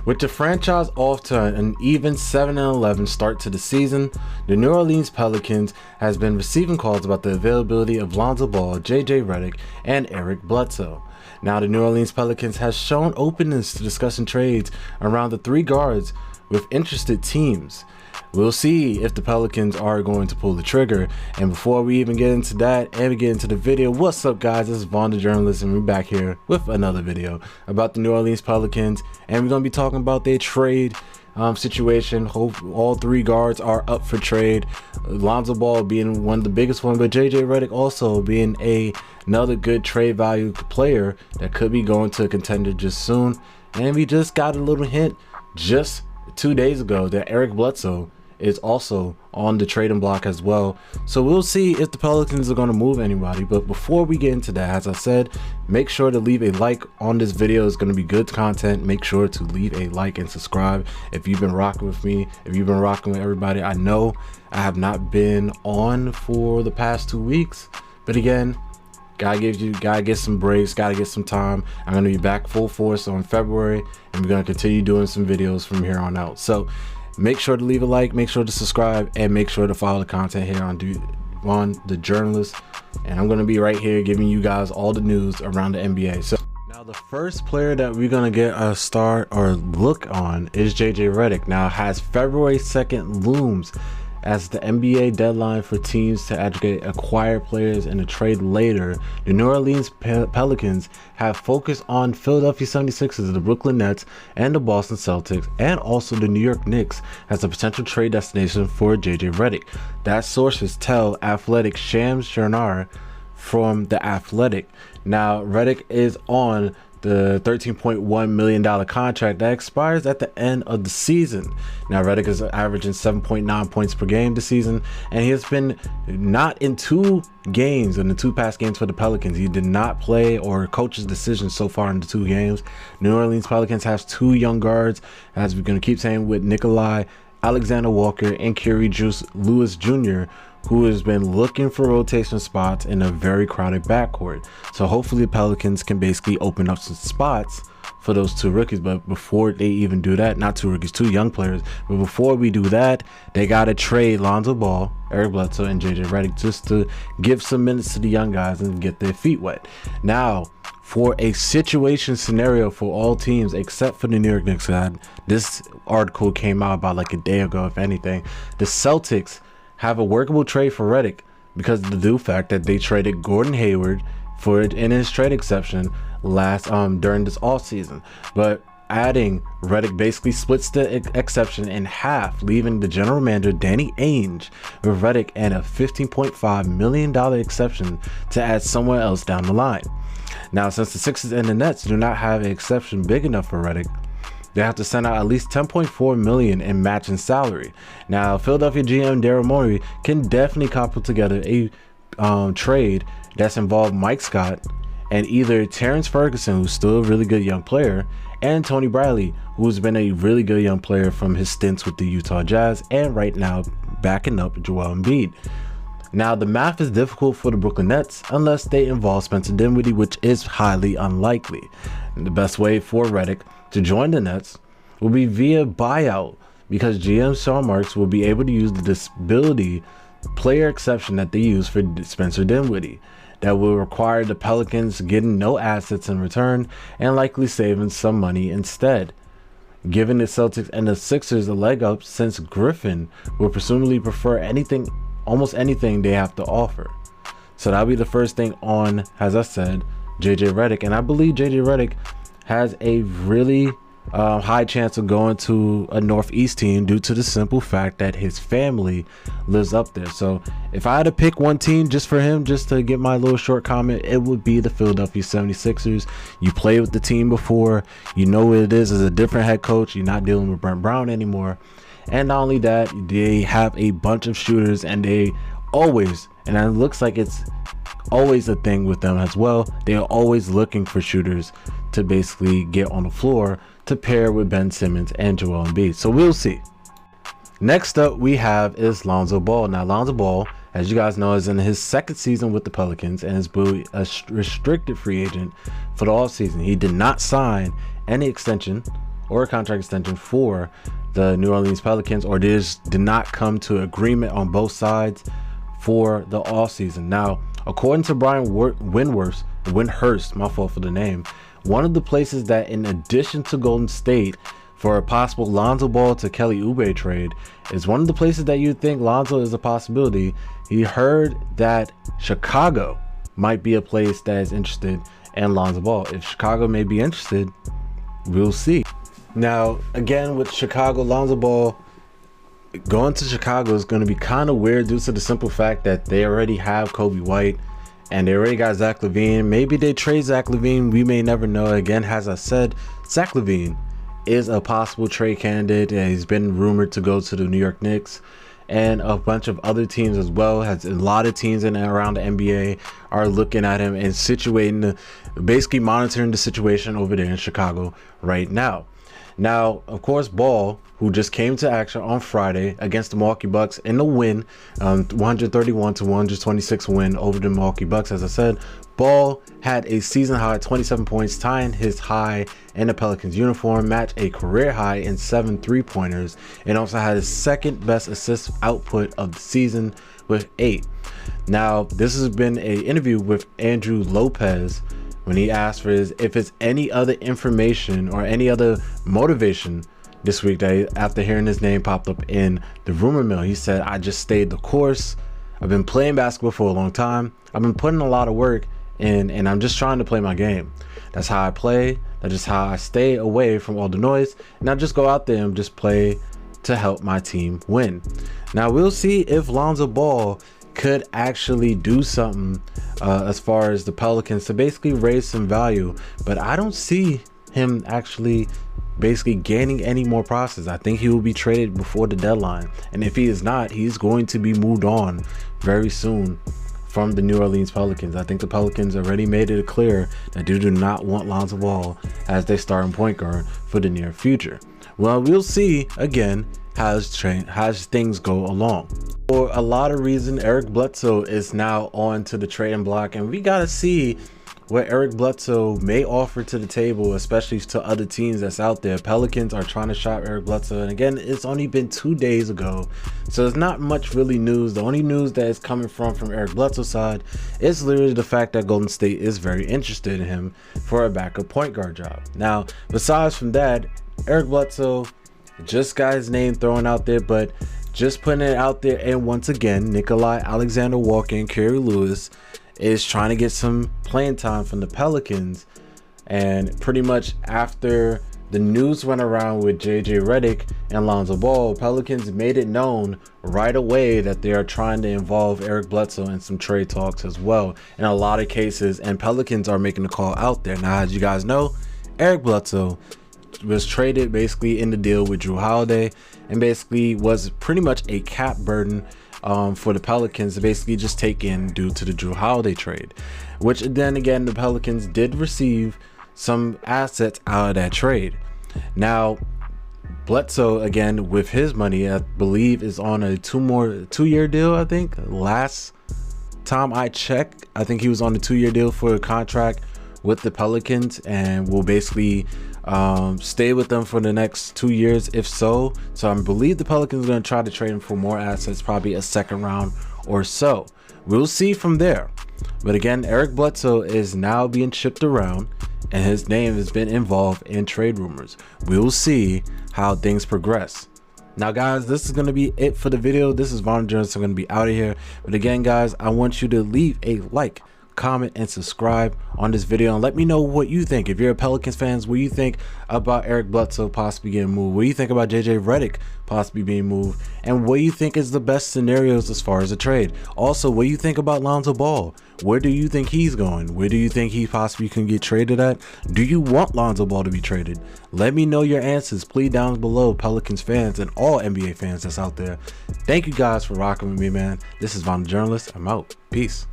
With the franchise off to an even 7-11 start to the season, the New Orleans Pelicans has been receiving calls about the availability of Lonzo Ball, JJ Redick, and Bledsoe. Now the New Orleans Pelicans has shown openness to discussing trades around the three guards with interested teams. We'll see if the Pelicans are going to pull the trigger. And before we even get into that and we get into the video, what's up guys, this is Vaughn the Journalist, and we're back here with another video about the New Orleans Pelicans, and we're going to be talking about their trade situation. Hope all three guards are up for trade, Lonzo Ball being one of the biggest ones, but JJ Redick also being another good trade value player that could be going to a contender just soon. And we just got a little hint just 2 days ago that Bledsoe is also on the trading block as well. So we'll see if the Pelicans are going to move anybody. But before we get into that, as I said, make sure to leave a like on this video. It's going to be good content. Make sure to leave a like and subscribe if you've been rocking with me, if you've been rocking with everybody. I know I have not been on for the past 2 weeks, but again, gotta get some breaks, gotta get some time. I'm gonna be back full force on February, and we're gonna continue doing some videos from here on out. So make sure to leave a like, make sure to subscribe, and make sure to follow the content here on the Journalist. And I'm gonna be right here giving you guys all the news around the NBA. So now the first player that we're gonna get a start or look on is JJ Redick. Now has February 2nd looms as the NBA deadline for teams to actually acquire players in a trade later. The New Orleans Pelicans have focused on Philadelphia 76ers, the Brooklyn Nets, and the Boston Celtics, and also the New York Knicks as a potential trade destination for JJ Redick. That sources tell Athletic Shams Charania from The Athletic. Now Redick is on the $13.1 million contract that expires at the end of the season. Now Redick is averaging 7.9 points per game this season, and he has been not in 2 games in the 2 past games for the Pelicans. He did not play, or coach's decision so far in the 2 games. New Orleans Pelicans has 2 young guards, as we're going to keep saying, with Nikolai Alexander-Walker and Kyree Lewis Jr., who has been looking for rotation spots in a very crowded backcourt. So hopefully the Pelicans can basically open up some spots for those 2 rookies. But before they even do that, not 2 rookies, 2 young players, but before we do that, they got to trade Lonzo Ball, Bledsoe, and JJ Redick just to give some minutes to the young guys and get their feet wet. Now for a situation scenario for all teams except for the New York Knicks, this article came out about like a day ago, if anything, the Celtics have a workable trade for Redick because of the fact that they traded Gordon Hayward for it in his trade exception during this offseason. But adding Redick basically splits the exception in half, leaving the general manager Danny Ainge with Redick and a $15.5 million exception to add somewhere else down the line. Now, since the Sixers and the Nets do not have an exception big enough for Redick, they have to send out at least $10.4 million in matching salary. Now, Philadelphia GM Daryl Morey can definitely cobble together a trade that's involved Mike Scott and either Terrence Ferguson, who's still a really good young player, and Tony Bradley, who's been a really good young player from his stints with the Utah Jazz, and right now backing up Joel Embiid. Now, the math is difficult for the Brooklyn Nets unless they involve Spencer Dinwiddie, which is highly unlikely. And the best way for Redick to join the Nets will be via buyout, because GM Sean Marks will be able to use the disability player exception that they use for Spencer Dinwiddie. That will require the Pelicans getting no assets in return and likely saving some money instead, giving the Celtics and the Sixers a leg up, since Griffin will presumably prefer almost anything they have to offer. So that'll be the first thing on, as I said, JJ Redick. And I believe JJ Redick has a really high chance of going to a Northeast team due to the simple fact that his family lives up there. So if I had to pick one team just for him, just to get my little short comment, it would be the Philadelphia 76ers. You played with the team before, you know what it is as a different head coach. You're not dealing with Brent Brown anymore. And not only that, they have a bunch of shooters, and they always, and it looks like it's always a thing with them as well, they are always looking for shooters to basically get on the floor to pair with Ben Simmons and Joel Embiid. So we'll see. Next up we have is Lonzo Ball. Now Lonzo Ball, as you guys know, is in his 2nd season with the Pelicans and is a restricted free agent for the offseason. He did not sign any extension or a contract extension for the New Orleans Pelicans, or they just did not come to agreement on both sides for the offseason. Now, according to Brian Windhurst, my fault for the name, one of the places that, in addition to Golden State, for a possible Lonzo Ball to Kelly Oubre trade, is one of the places that you think Lonzo is a possibility. He heard that Chicago might be a place that is interested in Lonzo Ball. If Chicago may be interested, we'll see. Now, again, with Chicago, Lonzo Ball going to Chicago is going to be kind of weird due to the simple fact that they already have Kobe White and they already got Zach LaVine. Maybe they trade Zach LaVine. We may never know. Again, as I said, Zach LaVine is a possible trade candidate, and he's been rumored to go to the New York Knicks and a bunch of other teams as well. Has a lot of teams in and around the NBA are looking at him and basically monitoring the situation over there in Chicago right now. Now, of course, Ball, who just came to action on Friday against the Milwaukee Bucks in the win, 131 to 126 win over the Milwaukee Bucks. As I said, Ball had a season high 27 points, tying his high in the Pelicans uniform, matched a career high in 7 3-pointers, and also had his second best assist output of the season with 8. Now, this has been an interview with Andrew Lopez when he asked for if it's any other information or any other motivation this week that after hearing his name popped up in the rumor mill. He said, "I just stayed the course. I've been playing basketball for a long time. I've been putting a lot of work in, and I'm just trying to play my game. That's how I play. That's just how I stay away from all the noise, and I just go out there and just play to help my team win." Now, we'll see if Lonzo Ball could actually do something as far as the Pelicans to basically raise some value, but I don't see him actually basically gaining any more process. I think he will be traded before the deadline, and if he is not, he's going to be moved on very soon from the New Orleans Pelicans. I think the Pelicans already made it clear that they do not want Lonzo Ball as their starting point guard for the near future. Well, we'll see again as things go along. For a lot of reasons, Eric Bledsoe is now on to the trading block, and we gotta see what Eric Bledsoe may offer to the table, especially to other teams that's out there. Pelicans are trying to shop Eric Bledsoe, and again, it's only been 2 days ago, so there's not much really news. The only news that is coming from Eric Bledsoe's side is literally the fact that Golden State is very interested in him for a backup point guard job. Now, besides from that, Eric Bledsoe just got his name thrown out there, but just putting it out there, and once again, Nikolai Alexander-Walker and Kerry Lewis is trying to get some playing time from the Pelicans. And pretty much after the news went around with JJ Redick and Lonzo Ball, Pelicans made it known right away that they are trying to involve Eric Bledsoe in some trade talks as well in a lot of cases, and Pelicans are making the call out there. Now, as you guys know, Eric Bledsoe was traded basically in the deal with Jrue Holiday, and basically was pretty much a cap burden for the Pelicans to basically just take in due to the Jrue Holiday trade, which then again the Pelicans did receive some assets out of that trade. Now, Bledsoe, again, with his money, I believe is on a 2-year deal. I think last time I checked, I think he was on a 2-year deal for a contract with the Pelicans, and will basically stay with them for the next 2 years if so. So I believe the Pelicans are going to try to trade him for more assets, probably a second round or so. We'll see from there. But again, Eric Bledsoe is now being shipped around, and his name has been involved in trade rumors. We'll see how things progress. Now, guys, this is going to be it for the video. This is Von Jones. I'm going to be out of here. But again, guys, I want you to leave a like, comment, and subscribe on this video, and let me know what you think. If you're a Pelicans fan, what you think about Eric Bledsoe possibly getting moved, what do you think about JJ Redick possibly being moved, and what do you think is the best scenarios as far as a trade. Also, what do you think about Lonzo Ball? Where do you think he's going? Where do you think he possibly can get traded at? Do you want Lonzo Ball to be traded? Let me know your answers, please, down below, Pelicans fans and all NBA fans that's out there. Thank you guys for rocking with me, man. This is Von the Journalist. I'm out. Peace.